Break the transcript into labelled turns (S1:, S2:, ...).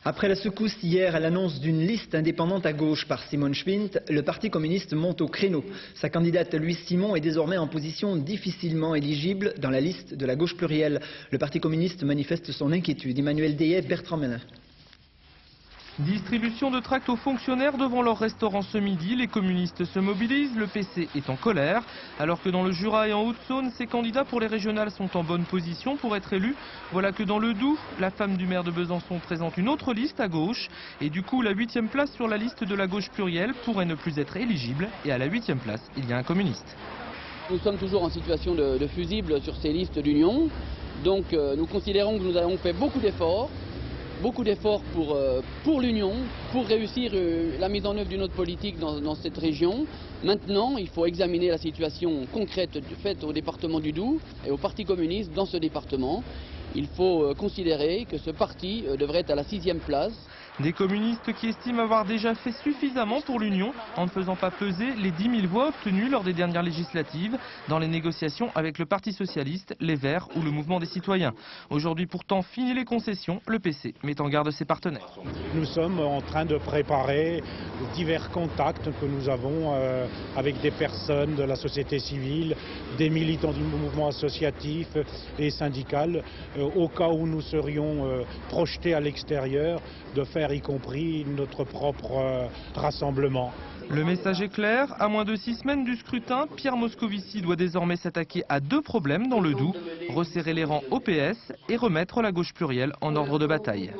S1: Après la secousse hier à l'annonce d'une liste indépendante à gauche par Simone Schmid, le Parti communiste monte au créneau. Sa candidate Louise Simon est désormais en position difficilement éligible dans la liste de la gauche plurielle. Le Parti communiste manifeste son inquiétude. Emmanuel Deyet, Bertrand Menin.
S2: Distribution de tracts aux fonctionnaires devant leur restaurant ce midi. Les communistes se mobilisent, le PC est en colère. Alors que dans le Jura et en Haute-Saône, ces candidats pour les régionales sont en bonne position pour être élus. Voilà que dans le Doubs, la femme du maire de Besançon présente une autre liste à gauche. Et du coup, la 8e place sur la liste de la gauche plurielle pourrait ne plus être éligible. Et à la 8e place, il y a un communiste.
S3: Nous sommes toujours en situation de fusible sur ces listes d'union. Donc nous considérons que nous avons fait beaucoup d'efforts pour l'Union, pour réussir la mise en œuvre d'une autre politique dans cette région. Maintenant, il faut examiner la situation concrète faite au département du Doubs et au Parti communiste dans ce département. Il faut considérer que ce parti devrait être à la 6e place.
S2: Des communistes qui estiment avoir déjà fait suffisamment pour l'Union en ne faisant pas peser les 10 000 voix obtenues lors des dernières législatives dans les négociations avec le Parti socialiste, les Verts ou le Mouvement des citoyens. Aujourd'hui pourtant, fini les concessions, le PC met en garde ses partenaires.
S4: Nous sommes en train de préparer divers contacts que nous avons avec des personnes de la société civile, des militants du mouvement associatif et syndical, au cas où nous serions projetés à l'extérieur, de faire y compris notre propre rassemblement.
S2: Le message est clair, à moins de 6 semaines du scrutin, Pierre Moscovici doit désormais s'attaquer à 2 problèmes dans le Doubs, resserrer les rangs au PS et remettre la gauche plurielle en ordre de bataille.